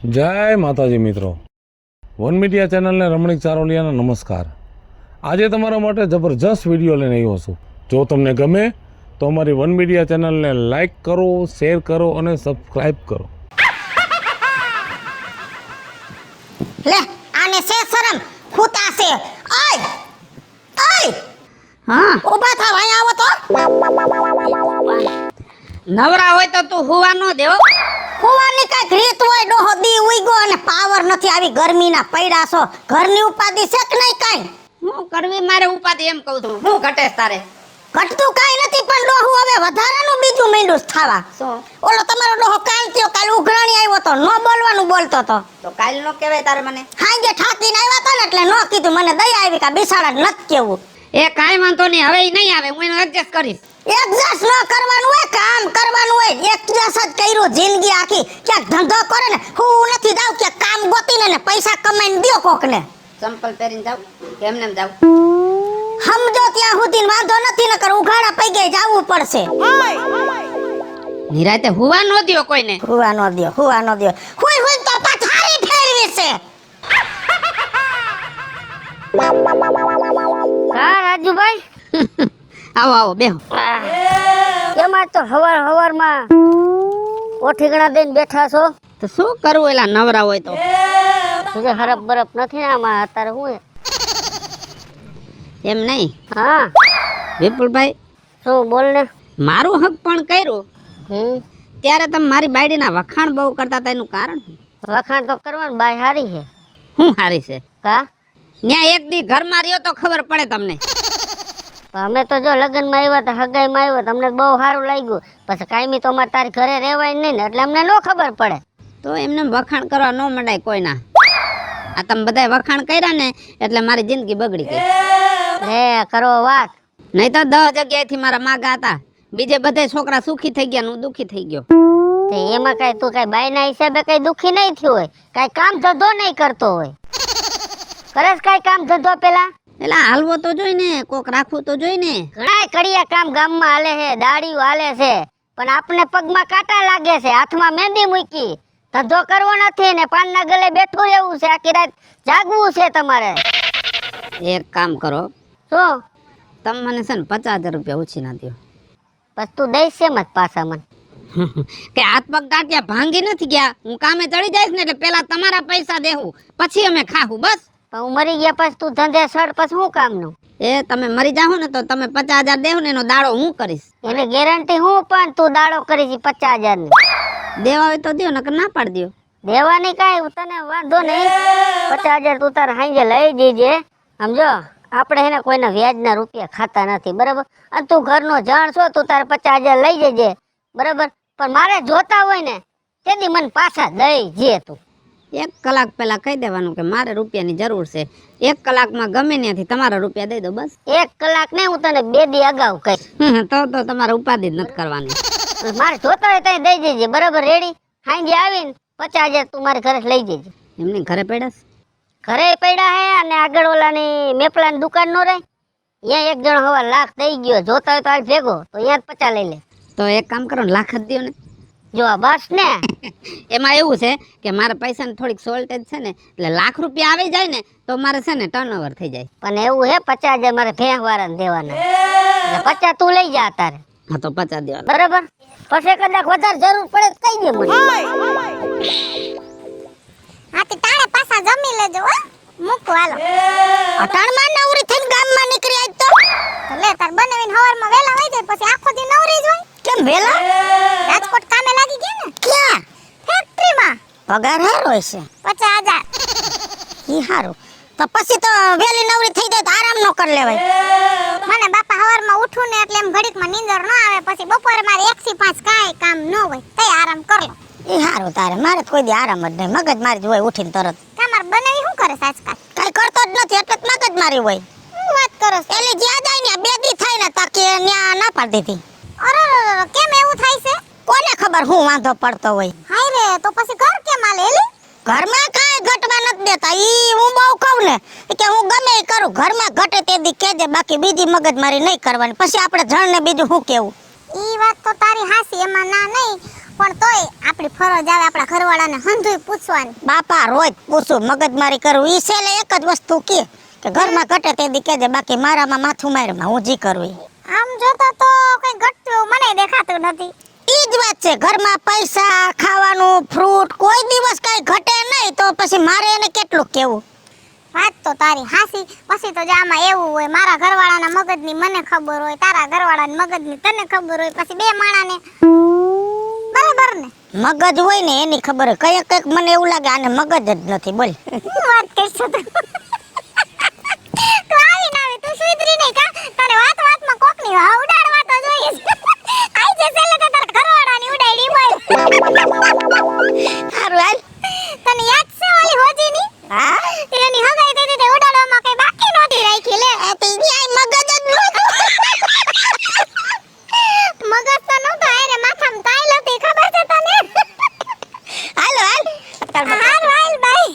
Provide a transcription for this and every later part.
જય માતાજી મિત્રો, વન મીડિયા ચેનલને રમણીક ચારોલિયાના નમસ્કાર। આજે તમારા માટે જબરજસ્ત વિડીયો લઈને આવ્યો છું। જો તમને ગમે તો અમારી વન મીડિયા ચેનલને લાઈક કરો, શેર કરો અને સબસ્ક્રાઈબ કરો। લે આને સે શરમ ખૂતા છે। ઓય ઓય હા ઊભા થાવ, અહીં આવો તો। નવરા હોય તો તું હુવા ન દેવો। કુવાની કઈક રીત હોય, ડોહો દી ઉઈગો અને પાવર નથી, આવી ગરમીના પૈડા છો। ઘરની ઉપાધિ છે કે નહીં કાઈ? હું કરવી મારે ઉપાધિ એમ કહું છું। હું ઘટે તારે ઘટતું કાઈ નથી, પણ ડોહું હવે વધારાનું બીજું માંડ્યું છે થાવા। શું ઓલો તમારો ડોહો કાલ થયો, કાલ ઉઘરાણી આવ્યો તો નો બોલવાનું બોલતો તો। તો કાલ નો કહેવાય તારે મને? હાંજે ઠાકીને આવ્યા તા ને એટલે નો કીધું, મને દયા આવી કા બિસાડા નથી કેવું। એ કાઈ વાંધો નહીં, હવે ઈ નહીં આવે, હું એનો એડજસ્ટ કરીશ। એડજસ્ટ ન કરવાનું હોય, કામ કરવાનું હોય। એડજસ્ટ જ કર્યું જિંદગી આખી। ક્યાંક ધંધો કરે ને હું નથી જાવ, કે કામ ગોતીને ને પૈસા કમાઈને દ્યો કોકને। ચંપલ પહેરીને જાવ કે એમને એમ જાવ? સમજો ત્યાં સુધી વાંધો નથી, નકર ઉઘાડા પૈગે જાવું પડશે। નિરાતે હુવા ન દ્યો કોઈને। હુવા નો દ્યો, હુવા નો દ્યો। હુઈ હુઈ તો પથારી ફેરવી છે। હા રાજુભાઈ, આવો આવો બેહો। એમાં તો હવારમાં ઓઠીગણા દઈને બેઠા છો? તો શું કરવું એલા નવરા હોય તો? तुझे हरप बरप નથી આમાં અત્યારે હું એમ નહીં હા વિપુલભાઈ, શું બોલ ને। મારું હક પણ કર્યું ત્યારે તમે મારી બાયડીના વખાણ બહુ કરતા હતા, એનું કારણ શું? વખાણ તો કરવાનું, બાય હારી છે। શું હારી છે? કા ન્યા એક દી ઘરમાં રહ્યો તો ખબર પડે તમને। અમે તો જો લગ્નમાં આવ્યા તો હગાઈમાં આવ્યા, તમને બહુ સારું લાગ્યું, પછી કાયમી તો અમારે તારી ઘરે રહેવાય નહીં ને, એટલે અમને ન ખબર પડે। તો એમને વખાણ કરવા ન મંડાય કોઈના। આ તમે બધા વખાણ કર્યા ને એટલે મારી જિંદગી બગડી ગઈ। હે કરો વાત, નહીં તો 10 જગ્યાએથી મારા માગા હતા, બીજે બધે છોકરા સુખી થઈ ગયા, હું દુખી થઈ ગયો। તે એમાં કઈ તું કઈ બાયના હિસાબે કઈ દુખી નહીં થયું હોય, કઈ કામ ધંધો નહીં કરતો હોય? કરે કઈ કામ ધંધો પેલા? એટલે હાલવો તો જોઈ ને, કોક રાખવું તો જોઈ ને। ઘણા કડિયા કામ ગામમાં હાલે છે, દાડીઓ હાલે છે, પણ આપને પગમાં કાંટા લાગે છે, હાથમાં મહેંદી મૂકી। ધંધો કરવો નથી ને પાનના ગલે બેઠું રહેવું છે, આખી રાત જાગવું છે તમારે। એક કામ કરો, શું? તમે મને છે ને 50,000 રૂપિયા ઓછી ના દો। બસ તું દઈશ છે મત પાછા મને? કે હાથ પગ ગાંઠિયા ભાંગી નથી ગયા, હું કામે ચડી જઈશ ને એટલે પેલા તમારા પૈસા દેવું, પછી અમે ખાવું બસ। પણ હું મરી ગયા પછી તું ધંધે સડ પછી શું કામનું? એ તમે મરી જાઓ ને તો તમે 50,000 દેવો ને એનો દાડો હું કરીશ। એની ગેરંટી હું, પણ તું દાડો કરીશ 50,000 ની? દેવા હોય તો દો, નકર ના પાડી દો। દેવાની કાંઈ તને વાંધો નહીં, 50,000 તું તારે હાંજે લઈ જજે। સમજો, આપણે એને કોઈના વ્યાજના રૂપિયા ખાતા નથી, બરાબર? અને તું ઘરનો જાણ છો, તું તારે 50,000 લઈ જજે, બરાબર? પણ મારે જોતા હોય ને તેથી મને પાછા દઈ જે તું। 1 કલાક પહેલા કહી દેવાનું કે મારે રૂપિયાની જરૂર છે, 1 કલાકમાં ગમે ત્યાંથી તમારા રૂપિયા દઈ દો બસ। 1 કલાક ને હું તને 2 દી અગાઉ કહીશ। તો તમારે ઉપાધિ જ નથી કરવાની। મારે જોતા હોય ત્યાં દઈ જજે, બરાબર? રેડી? હાંજે આવીને 50,000 તું મારે ઘરે લઈ જજે। એમની ઘરે પડ્યા ઘરે પડ્યા હે, અને આગળ ઓલાની મેપલાની દુકાન નો રહે, ત્યાં એક જણો હવા લાખ દઈ ગયો, જોતા હોય તો આજ ભેગો તો ત્યાં 50 લઈ લે। તો એક કામ કરો ને, 1 લાખ જ દો ને। જો બસ ને, એમાં એવું છે કે મારા પૈસાની થોડીક શોર્ટેજ છે ને, એટલે 1 લાખ રૂપિયા આવી જાય ને તો મારે છે ને ટર્નઓવર થઈ જાય। પણ એવું હે 50,000 મારે ભેંસ વાળાને દેવાના, એટલે 50 તું લઈ જા તારે, હા તો 50 દેવાના, બરાબર? પછી કદાચ વધારે જરૂર પડે તો કહી દે મને। હા તે તારે પાછા જમી લેજો હો, મૂકો હાલો। અટાણમાં નવરી થઈને ગામમાં નીકળી આજ તો લે તાર બનાવીને હવારમાં વેલા વઈ જાય, પછી આખો દી નવરી જ હોય। કેમ વેલા? રાજકોટ કામે લાગી ગયા ને? ક્યાં? ફેક્ટરીમાં પગાર હારો છે 50,000। ઈ હારું, તો પછી તો વેલી નવરી થઈ જાય તો આરામ નો કરી લેવાય? મને બાપા હવારમાં ઉઠું ને એટલે એમ ઘડીકમાં નીંદર ન આવે, પછી બપોરે મારે 1 થી 5 કાંઈ કામ ન હોય, તઈ આરામ કરી લો। ઈ હારું, તારે મારે કોઈ દી આરામ જ નહીં, મગજ મારી જ હોય ઉઠીને તરત। તમાર બનાવી શું કરે આજકાલ? કાઈ કરતો જ નથી એટલે મગજ મારી હોય। શું વાત કરો છો? એલી જ્યાં જાય ને 2 દી થાય ને તાકે ન્યા ના પાડી દીધી। અરે કેમ એવું થાય છે? કોને ખબર હું વાંધો પડતો હોય। હાય રે, તો પછી ઘર કેમ આલે એલી? ઘરમાં કાંઈ ઘટવા નથી દેતા, ઈ હું બહુ કહું ને કે હું ગમે એ કરું, ઘરમાં ઘટે તે દી કહેજે, બાકી બીજી મગજ મારી નહીં કરવાની, પછી આપણે જણ ને બીજું શું કેવું? ઈ વાત તો તારી હાસી, એમાં ના નહીં, પણ તોય આપણી ફરજ આવે આપણા ઘરવાળાને હંધુય પૂછવાની. બાપા રોજ પૂછું મગજમારી કરું ઈ છેલ્લે એક જ વસ્તુ કે ઘરમાં ઘટે તે દી કહેજે, બાકી મારામાં માથું મારમાં હું જી કરું ઈ. આમ જોતો તો કઈ ઘટતું એવું મને દેખાતું નથી. ઈ જ વાત છે, ઘરમાં પૈસા ખાવાનું ફ્રૂટ કોઈ દિવસ કઈ ઘટે નહીં, તો પછી મારે એને કેટલું કેવું. વાત તો તારી હાસી. પછી તો જે આમાં એવું હોય, મારા ઘરવાળાના મગજની મને ખબર હોય, તારા ઘરવાળાના મગજની તને ખબર હોય, પછી બે માણાને બરાબર ને. મગજ હોય ને એની ખબર હોય, કઈક કઈક મને એવું લાગે આને મગજ જ નથી. બોલ શું વાત કરছো તું? તું આવી ના આવી, તું સુધરી નહીં કા? તારે વાત વાતમાં કોકની ઉડાડવા તો જોઈએ. આઈ જે છેલ્લે તો તારા ઘરવાળાની ઉડાડી બોલ. હારું હાલ. તને યાદ છે ઓલી હોજીની? હા એની હગાઈ થઈ તે ઉડાડવામાં કઈ બાકી નહોતી રાખી લે. આ તો ઈ આય મગજ જ નહોતું. મગજ તો નહોતો, આરે માથામાં તાઈલ હતી, ખબર છે તને? હાલો હાલ. હારું હાલ બાઈ.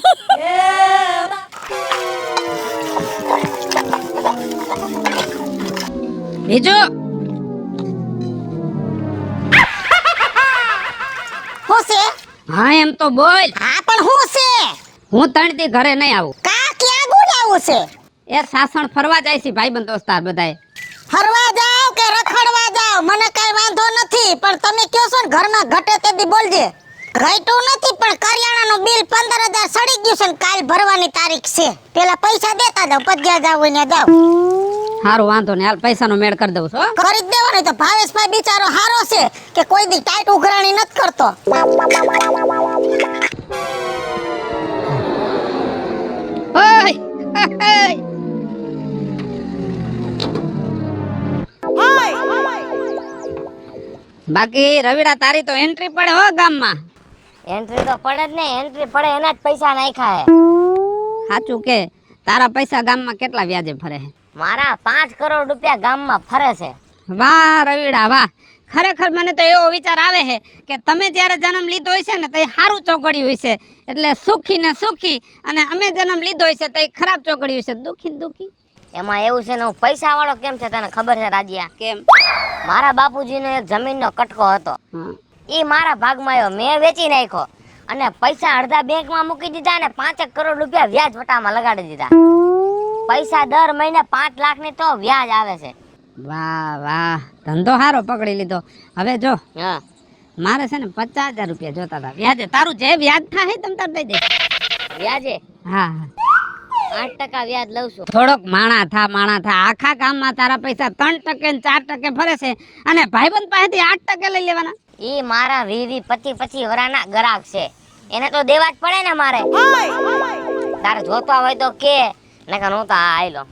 બીજું હું છે? હા એમ તો બોલ. હા પણ હું છે? હું તણથી ઘરે નહીં આવું. કા ક્યાં ગુડાવું છે? એ સાસણ ફરવા જાય છે ભાઈબંધ દોસ્તાર બધાય. ફરવા જાવ કે રખડવા જાવ મને કઈ વાંધો નથી, પણ તમે કયો છો ને ઘરમાં ઘટે તે દી બોલજે. ઘટ્યું નથી પણ કરિયાણાનું બિલ 15,000 સડી ગયું છે ને કાલ ભરવાની તારીખ છે. પેલા પૈસા દેતા જાવ, પદ્યા જાવ ને જાવ. હારું વાંધો ને હાલ પૈસાનો મેળ કરી દઉં છું હો. કરી જ દેવાનો. તો ભાવેશભાઈ બિચારો હારો છે કે કોઈ દી ટાઈટ ઉઘરાણી નથી કરતો. ઓય, બાકી રવિડા તારી તો એન્ટ્રી પડે હો ગામમાં. એન્ટ્રી તો પડે જ ને, એન્ટ્રી પડે એના જ પૈસા નાખ્યા હે. સાચું કે તારા પૈસા ગામમાં કેટલા વ્યાજે ફરે છે? મારા 5 કરોડ રૂપિયા ગામમાં ફરે છે. વાહ રવિડા વાહ. ખરેખર મને તો એવો વિચાર આવે છે કે તમે જ્યારે જન્મ લીધો હોય છે ને તો સારું ચોકડ્યું હોય છે, એટલે સુખી ને સુખી, અને અમે જન્મ લીધો હોય છે તો ખરાબ ચોકડ્યું હોય છે, દુખી ને દુખી. એમાં એવું છે ને હું પૈસા વાળો કેમ છે તને ખબર છે રાજ્યા? કેમ? મારા બાપુજીનો એક જમીનનો કટકો હતો, હા. ઈ મારા ભાગમાં આવ્યો, મેં વેચી નાખ્યો અને પૈસા અડધા બેંકમાં મૂકી દીધા અને 5 કરોડ રૂપિયા વ્યાજ વટામાં લગાડી દીધા. પૈસા દર મહિને 5 લાખની તો વ્યાજ આવે છે. વાહ વાહ, ધંધો સારો પકડી લીધો. હવે જો હા મારે છે ને 50,000 રૂપિયા જોતા હતા વ્યાજે. તારું જે વ્યાજ થાય તમ તાર દઈ દે. વ્યાજે હા 8% વ્યાજ લઉં છું. થોડોક માણા થા. આખા ગામમાં તારા પૈસા 3% ને 4% ફરે છે, અને ભાઈબંધ પાસેથી 8% લઈ લેવાના. ઈ મારા 20-25 વરાના ગ્રાહક છે, એને તો દેવા જ પડે ને મારે. તારે જોતા હોય તો કે, નકર હું તો આ આયલો.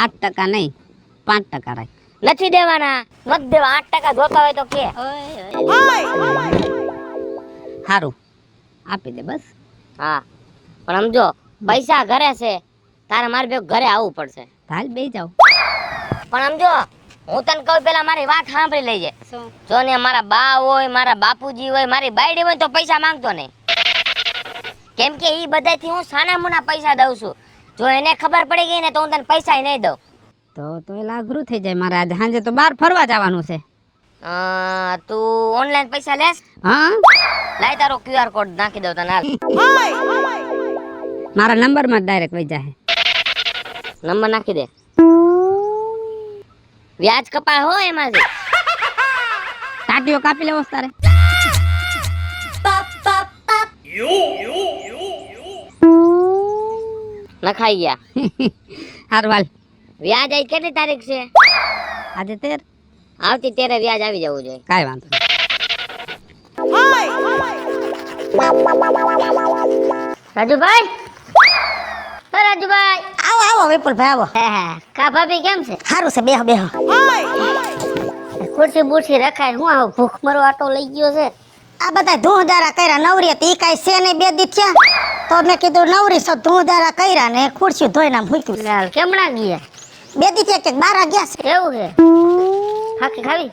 8% નહીં 5% રાખ. નથી દેવાના, મત દેવા. 8% જોતા હોય તો કે. સારું આપી દે બસ. હા પણ સમજો પૈસા ઘરે છે, તારે મારે ભેગું ઘરે આવવું પડશે. હાલ બેસી જાવ. પણ સમજો હું તને કહું પેલા મારી વાત સાંભળી લેજે. જો ને મારા બા હોય, મારા બાપુજી હોય, મારી બાયડી હોય તો પૈસા માંગતો નહીં, કેમ કે ઈ બધાથી હું સાના મુના પૈસા દઉં છું. જો એને ખબર પડી ગઈ ને તો હું તને પૈસા નહીં દઉં. તો એ લાગરું થઈ જાય મારે. આજે સાંજે તો બહાર ફરવા જવાનું છે. તું ઓનલાઈન પૈસા લેસ? હા લાય તારો QR કોડ નાખી દઉં તને. હાલ મારા નંબરમાં ડાયરેક્ટ વઈ જાય. નંબર નાખી દે. વ્યાજ કપાય હો એમાંથી. ટાટીઓ કાપી લેવો છે તારે. નખાઈ ગયા. હારું હાલ. વ્યાજ આઈ કેટલી તારીખ છે? આજે 13. આવતી 13 વ્યાજ આવી જવું જોઈએ. કાંઈ વાંધો નહીં. રાજુભાઈ, રાજુભાઈ આવો આવો વિપુલભાઈ આવો. કા ભાભી કેમ છે? સારું છે, બેહો બેહો. ખુરશી બુરશી રખાય. હું આવો ભૂખ મરો આટો લઈ ગયો છે. આ બધા ધૂળધારા કર્યા, નવરી હતી, ઈ કાંઈ છે નહીં, 2 દી થયા તો મેં કીધું નવરી છો, ધૂળધારા કર્યા ને ખુરશી ધોઈને આમ મૂક્યું. લાલ કેમણા ગયા? 2 દી થયા કે 12 ગયા છે. એવું છે? ફાકી ખાવી?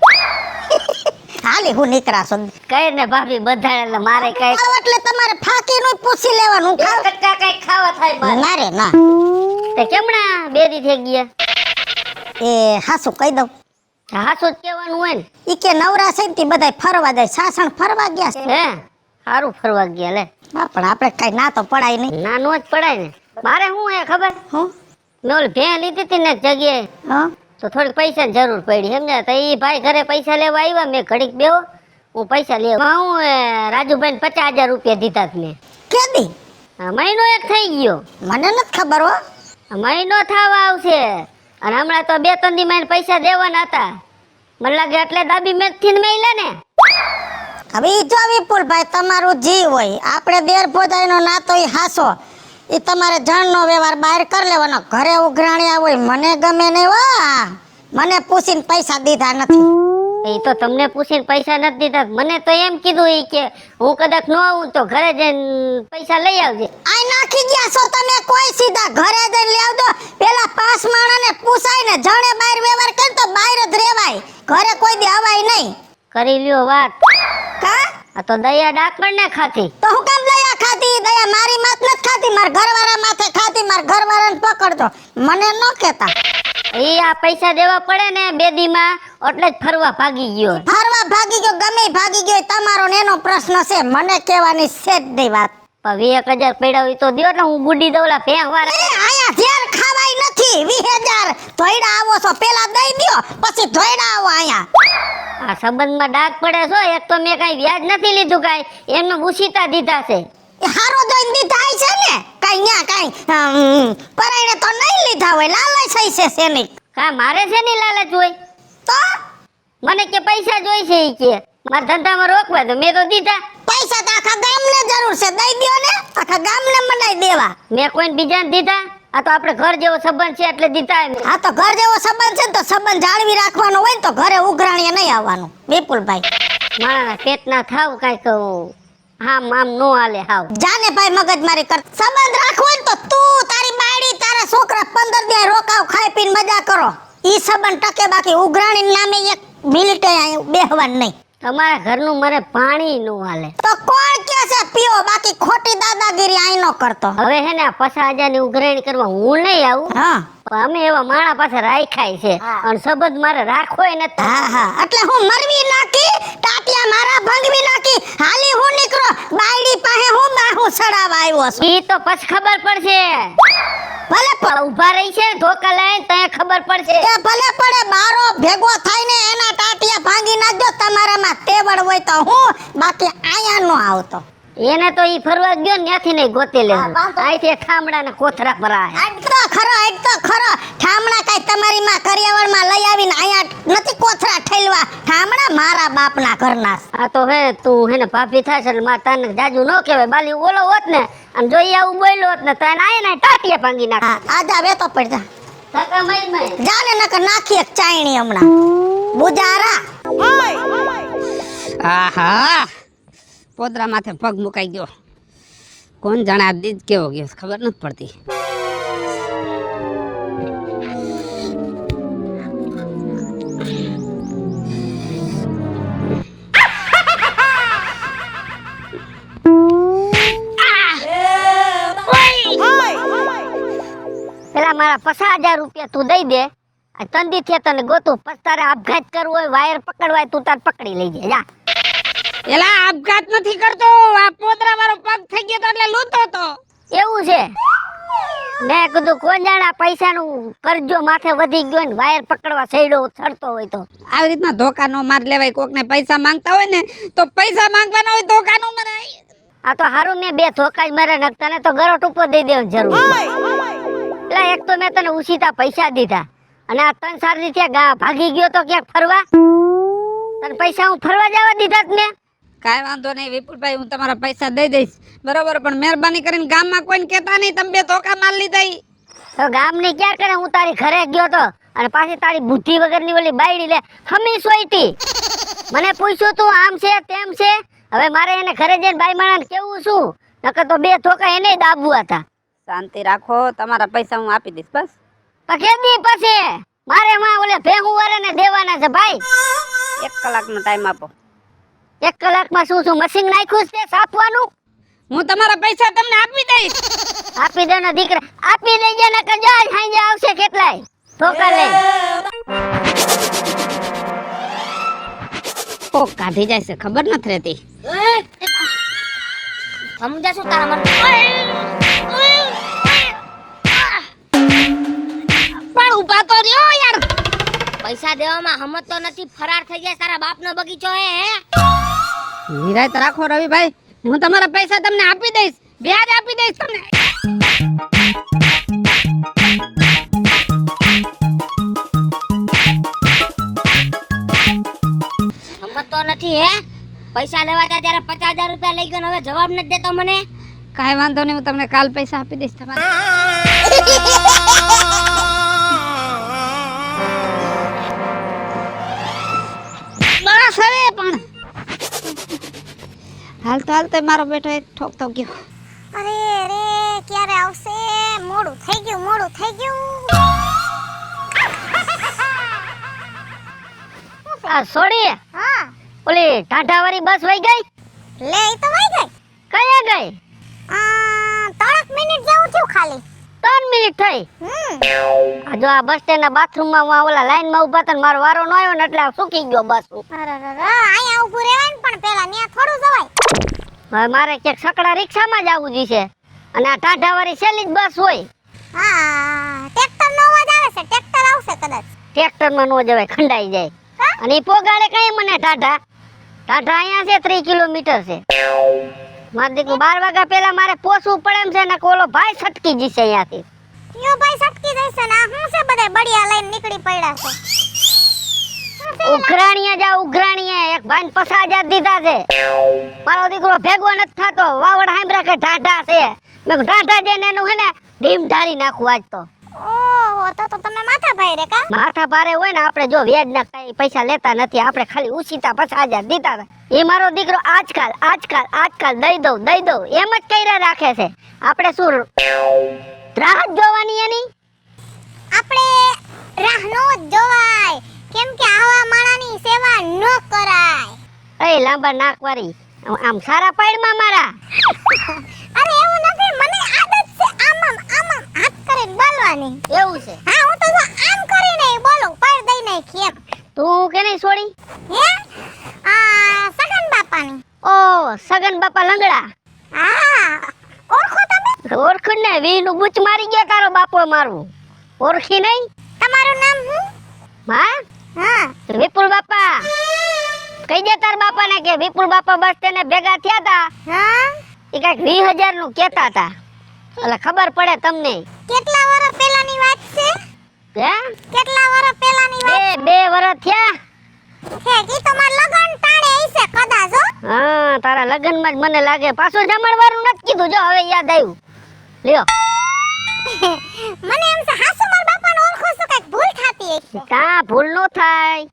હાલી હું નીકળાશો. કઈ ને ભાભી બધા એટલે મારે કઈ એટલે તમારે ફાકી નું પૂછી લેવાનું. ખાવ કટકા કઈ ખાવા થાય મારે. મારે ના. તે કેમણા 2 દી થઈ ગયા? એ હાસુ કહી દઉં, હાસું જ કહેવાનું હોય ને. ઈ કે નવરા છે ને તે બધાય ફરવા જાય, સાસણ ફરવા ગયા છે. હે સારું ફરવા ગયા લે. હા, પણ આપણે કઈ ના તો પડાય નહીં. ના નો જ પડાય ને. મારે શું હે ખબર, હું મેં ઓલી ભેં લીધી હતી ને એક જગ્યાએ, હા તો થોડીક પૈસાની જરૂર પડી સમજ્યા. તો એ ભાઈ ઘરે પૈસા લેવા આવ્યા, મેં ઘડીક બેહો હું પૈસા લેવા. હું રાજુભાઈને 50,000 રૂપિયા દીધા જ મેં. કેદી મહિનો એક થઈ ગયો. મને નથી ખબર હો. મહિનો થવા આવશે અને હમણાં તો 2-3 દી માં પૈસા દેવાના હતા. મને લાગે એટલે દાબી મેથી ને મેલે ને. હવે ઈ જો વિપુલભાઈ તમારું જીવ હોય, આપણે દેર ભોજાઈનો નાતો ઈ હાસો, ઈ તમારે જણનો વ્યવહાર બહાર કરી લેવાનો. ઘરે ઉઘરાણ્યા હોય મને ગમે નહીં હો. મને પૂછીને પૈસા દીધા નથી. એ તો તમને પૂછીને પૈસા નથી દીધા. મને તો એમ કીધું ઈ કે હું કદાચ ન આવું તો ઘરે જઈને પૈસા લઈ આવજે. આઈ નાખી ગયા છો તમે કોઈ સીધા ઘરે જઈને લઈ આવજો. પેલા 5 માણાને પૂછાય ને જણે બહાર વ્યવહાર કરે તો બહાર જ રહેવાય, ઘરે કોઈ દી અવાય નહીં. કરી લ્યો વાત. કા આ તો દયા ડાકણ ને ખાતી. તો હું કામ દયા ખાતી? દયા મારી માથ નથી ખાતી, માર ઘરવાળા માથે ખાતી. માર ઘરવાળાને પકડજો, મને ન કહેતા. એ આ પૈસા દેવા પડે ને 2 દી માં એટલે જ ફરવા ભાગી ગયો. ફરવા ભાગી ગયો, ગમે ઈ ભાગી ગયો, ઈ તમારો ને એનો પ્રશ્ન છે, મને કહેવાની છે જ નહીં વાત. પણ 20,000 પડ્યા હોય તો દ્યો ને, હું ગુડી દઉલા ભેં વાર. એ આયા ઝેર ખાવાય નથી. 20,000 ધોઈડા આવો છો, પેલા દઈ દ્યો પછી ધોઈડા આવો આયા. આ સંબંધમાં ડાઘ પડે છો. એક તો મેં કઈ વ્યાજ નથી લીધું, કઈ એમને ઉછીતા દીધા છે. એ હારો જોઈને દીધા છે ને, કઈ ન્યા કઈ પરાઈને તો નહીં લીધા હોય, લાલચ થઈ છે શેની. કા મારે છે ની લાલચ હોય? તો મને કે પૈસા જોઈ છે ઈ કે મારા ધંધામાં રોકવા દો. મેં તો દીધા. પૈસા તો આખા ગામને જરૂર છે, દઈ દ્યો ને, આખા ગામને મનાઈ દેવા. મેં કોઈને બીજાને દીધા? આ તો આપણે ઘર જેવો સંબંધ છે એટલે દીધા એમ. હા તો ઘર જેવો સંબંધ છે ને તો સંબંધ જાળવી રાખવાનો હોય ને તો ઘરે ઉઘરાણીએ નહીં આવવાનું વિપુલભાઈ. મારા પેટ ના થાવ કઈ કહું આમ નો હાલે હાવ. જાને ભાઈ મગજમારી કર. સંબંધ રાખવો હોય ને તો તું તારી બાયડી તારા છોકરા 15 દી રોકાવ, ખાઈ પીને મજા કરો. ઈ સંબંધ ટકે, બાકી ઉઘરાણી નામે એક મિનિટે બેહવાનું નહીં. તમારા ઘરનું મને પાણી નો હાલે. તો કોણ કે છે પીઓ, બાકી ખોટી દાદાગીરી આઈ નો કરતો. હવે હે ને 50,000 ની ઉઘરાણી કરવા હું નહીં આવું. હા પણ અમે એવા માણા પાસે રાખાય છે અને સંબંધ મારે રાખોય નથી. હા હા, એટલે હું મરવી નાખી, ટાટિયા મારા ભંગવી નાખી, હાલી હું નીકળો બાયડી પાસે હું બાહું સડાવા આવ્યો છું. ઈ તો પછી ખબર પડશે. ભલે ઉભા રહી છે ધોકા લઈને ત્યાં ખબર પડશે. એ ભલે પડે, બારો ભેગો થાયને એના ટાટિયા ભાંગી નાખજો. તમારામાં તેવડ હોય તો હું, બાકી આયા નો આવતો. એને તો ઈ ફરવા ગયો ને ત્યાંથી નહીં ગોતી લેવું. આઈથી ઠામડા ને કોથરા ભરાય. આજ તો ખરો ઠામણા કાઈ તમારી માં કરિયાવળમાં લઈ આવીને આયા નથી કોથરા ઠેલવા. ઠામણા મારા બાપના ઘરના. આ તો હે તું હે ને ભાભી થાશે એટલે માં તને જાજુ ન કહેવાય. બાલી ઓલો હોત ને અને જોઈ આવું બોલ્યો હોત ને તને આય ને ટાટિયા ભાંગી નાખ. હા આજા વેતો પડ જા. ધક્કા મારી મારી. જાને નકર નાખી એક ચાયણી હમણાં. બુજારા આહા પોદરા માથે પગ મુકાઈ ગયો. કોણ જાણે આ દીજ કેવો ગયો ખબર નથી પડતી. પેલા મારા 50,000 રૂપિયા તું દઈ દે. આ તંદી થી તને ગોતું. પછી તારે આપઘાત કરવો હોય, વાયર પકડવાય, તું તાર પકડી લઈ જાય. જા. એલા આપઘાત નથી કરતો, આ પોદરા મારો પગ થઈ ગયો તો એટલે લૂંટતો તો. એવું છે? મેં કીધું કોણ જાણે પૈસાનું કરજો માથે વધી ગયો ને વાયર પકડવા સૈડો ચડતો હોય તો. આવી રીતના ધોકા નો માર લેવાય. કોકને પૈસા માંગતા હોય ને તો પૈસા માંગવાના હોય, ધોકા નો મરાય. આ તો હારું મેં 2 ધોકા જ મારે નકતા ને તો ગરોટ ઉપર દઈ દેવાની જરૂર. એટલે એક તો મેં તને ઉછીતા પૈસા દીધા અને આ 3-4 દી ત્યાં ભાગી ગયો તો ક્યાંક ફરવા. તને પૈસા હું ફરવા જવા દીધા જ મેં. કાંઈ વાંધો નહીં વિપુલભાઈ, હું તમારા પૈસા દઈ દઈશ બરોબર, પણ મહેરબાની કરીને ગામમાં કોઈને કહેતા નહીં તમે 2 ધોકા માર લીધા. તો ગામની ક્યાં કરે, હું તારી ઘરે ગયો તો અને પાછી તારી બુદ્ધિ વગરની ઓલી બાયડી લે હમી સોઈતી. મને પૂછ્યું તું આમ છે તેમ છે. હવે મારે એને ઘરે જઈને બાઈ માણાને કેવું શું? નકર તો 2 ધોકા એને દાબવા હતા. શાંતિ રાખો, તમારા પૈસા હું આપી દઈશ બસ. તો કેદી પછી મારે માં ઓલે ભેહું વરેને દેવાના છે ભાઈ. 1 કલાકનો ટાઈમ આપો. 1 કલાકમાં શું મશીન નાખ્યું છે સાફવાનું? હું તમારા પૈસા તમને આપી દઈશ. આપી દે ને દીકરા, આપી દેજે નકર જો હાંજે આવશે કેટલાય ધોકા લઈ. કોક કાઢી જાય છે ખબર નથી રહેતી. સમજા શું તારા મન પણ ઊભા તો રહ્યો યાર. પૈસા દેવામાં હમત તો નથી, ફરાર થઈ જાય. તારા બાપનો બગીચો હે નિરાયત રાખો રવિભાઈ, હું તમારા પૈસા તમને આપી દઈશ, વ્યાજ આપી દઈશ તમને. હમત તો નથી હે. પૈસા લેવા હતા ત્યારે 50,000 રૂપિયા લઈ ગયો ને હવે જવાબ નથી દેતો મને. કાંઈ વાંધો નહીં, હું તમને કાલ પૈસા આપી દઈશ તમારા. બસ હવે પણ હાલતો મારો બેટો એક ઠોકતો ગયો. અરે રે ક્યારે આવશે? મોડું થઈ ગયું. આ છોડી હા ઓલી ટાઢાવાળી બસ વઈ ગઈ. લે ઈ તો વઈ ગઈ. કયા ગઈ? 3 મિનિટ જેવું થયું ખાલી. 3 મિનિટ થઈ. આ જો આ બસ સ્ટેન્ડ ના બાથરૂમ માં હું ઓલા લાઈન માં ઉભા હતા, મારો વારો ન આવ્યો ને એટલે આ સુકી ગયો બસ. અહીંયા ઊભું રહેવાય ને પણ પેલા ન્યા થોડું જવાય. હવે મારે ક્યાંક સકડા રિક્ષામાં જ આવવું જોઈશે અને આ ટાઢાવાળી છેલ્લી જ બસ હોય. હા ટ્રેક્ટર નો અવાજ આવે છે. ટ્રેક્ટર આવશે કદાચ. ટ્રેક્ટર માં નો જવાય, ખંડાઈ જાય. અને ઈ પોગાડે કઈ મને ટાઢા અહીંયા છે 3 કિલોમીટર છે. મારે દીકરું 12 વાગ્યા પહેલા મારે પોસવું પડે એમ છે ને ઓલો ભાઈ છટકી જશે અહીંયાથી. યો ભાઈ સટકી જશે ને આ હું છે બધા બડિયા લઈને નીકળી પડ્યા છે. ઉઘરાણીયા એક ભાઈને 50,000 દીધા છે. મારો દીકરો ભેગો નથી થતો. વાવડ હાંભરા કે ઢાઢા છે. મેં ઢાઢા જઈને એનું હે ને ઢીમ ઢાળી નાખું આજ તો. ઓહો તો તમે માથા ભાઈ રે કા? માથા ભારે હોય ને, આપણે જો વ્યાજ ના કઈ પૈસા લેતા નથી, આપણે ખાલી ઉછીતા 50,000 દીધા હતા. એ મારો દીકરો આજકાલ દઈ દઉં એમ જ કર્યા રાખે છે. આપણે શું રાહ જોવાની એની? આપણે રાહ નો જોવાય, કેમ કે આવા માણાની સેવા ન કરાય. એ લાંબા નાક વાળી આમ સારા પાડમાં મારા. અરે એવું નથી, મને આદત છે આમ હાથ કરીને બોલવાની. એવું છે? હા હું તો જો આમ કરીને બોલું, પાડ દઈ નાખી એમ. તું કે નહીં છોડી? હે સગન બાપાની. ઓ સગન બાપા લંગડા. હા ઓળખો તમે? ઓળખું ને, વીનું બૂચ મારી ગયો તારો બાપો મારું. ઓળખી નહીં? તમારું નામ શું? હા વિપુલ બાપા. કહી દે તાર બાપા ને કે વિપુલ બાપા બસ તેને ભેગા થયા તા. હા એ કઈક 20,000 નું કેતા તા. એટલે ખબર પડે તમને. કેટલા વર્ષ પહેલાની વાત છે? હે કેટલા વર્ષ પહેલાની વાત? 2 વર્ષ થયા. છે કી તમાર લગન ટાણે હશે કદાચ હો. હા તારા લગન માં જ મને લાગે. પાછું જમણવારું નથી કીધું, જો હવે યાદ આવ્યું. લ્યો મને એમ છે હાસુ માર બાપાને ઓળખો છો, કઈક ભૂલ થાતી હશે. કા ભૂલ નો થાય.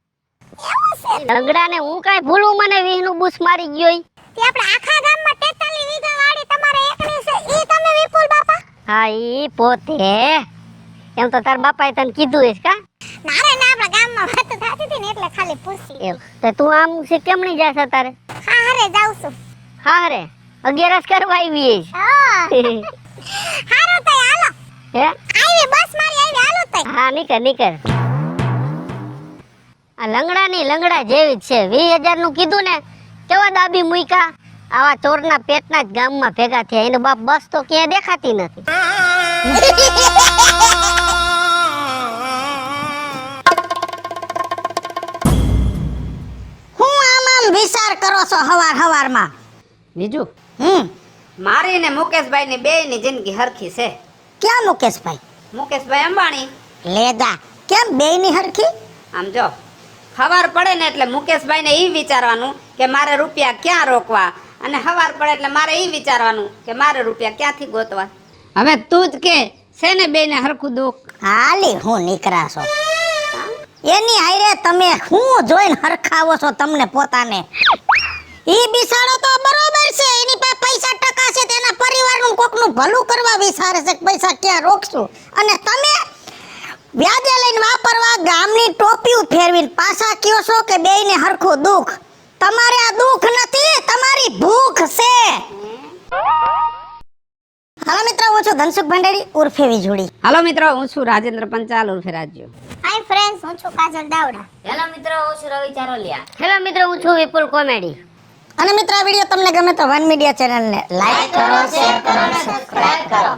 એવું છે? લંગડા ને હું કઈ ભૂલું? મને 20 નું બૂસ મારી ગયો ઈ. તે આપણે આખા ગામમાં 43 વીઘા વાડી તમારે એકની છે, ઈ તમે વિપુલ બાપા? હા ઈ પોતે. એમ તો તાર બાપાએ તને કીધું હશે કા? ના રે ના, આપણા ગામમાં વાત થાતી હતી ને એટલે ખાલી પૂછી. એમ તો તું આમ છે કેમ નહીં જાસ તારે? હા હારે જાઉં છું. હા રે 11 કરવા આવી છે. હા હારો તઈ હાલો. હે આવી બસ મારી આવી, હાલો તઈ. હા નીકળ. આ લંગડા જેવી જ છે. 20,000 નું કીધું ને, કેવા દાબી મુઈકા. આવા ચોરના પેટના જ ગામમાં ભેગા થયા. એનો બાપ બસ તો ક્યાંય દેખાતી નથી. હું આમ વિચાર કરો છો હવારમાં? બીજું મારી ને મુકેશભાઈ ની બે ની જિંદગી હરખી છે. ક્યાં મુકેશભાઈ? મુકેશભાઈ અંબાણી. લેદા કેમ બેયની હરખી? આમ જો સવાર પડે ને એટલે મુકેશભાઈ ને ઈ વિચારવાનું કે મારે રૂપિયા ક્યાં રોકવા, અને સવાર પડે એટલે મારે ઈ વિચારવાનું કે મારે રૂપિયા ક્યાંથી ગોતવા. હવે તું જ કે છે ને બેને હરખું દુઃખ. હાલી હું નીકળા છો એની હારે તમે હું જોઈને હરખાવો છો તમને પોતાને? ઈ બિસાડો તો બરોબર છે, એની પાસે પૈસા ટકા છે, તેના પરિવારનું કોકનું ભલું કરવા વિચારે છે કે પૈસા ક્યાં રોકશું, અને તમે વ્યાજે લઈને વાપરવા ગામની ટોપીઓ ફેરવીને પાછા કયો છો કે બેયને હરખું દુઃખ. તમારે આ દુઃખ નથી, તમારી ભૂખ છે. હાલો મિત્રો, હું છું ધનસુખ ભંડેરી ઉર્ફે વીજળી. હાલો મિત્રો, હું છું રાજેન્દ્ર પંચાલ ઉર્ફે રાજ્યો. હાય ફ્રેન્ડ, ગાઈસ હું છું કાજલ દાવડા. હેલો મિત્રો, હું છું રવિ ચારોલિયા. હેલો મિત્રો, હું છું વિપુલ કોમેડી. અને મિત્રો આ વિડિયો તમને ગમે તો વન મીડિયા ચેનલને લાઈક કરો, શેર કરો અને સબસ્ક્રાઇબ કરો. લાઈક કરો, શેર કરો અને સબસ્ક્રાઇબ કરો.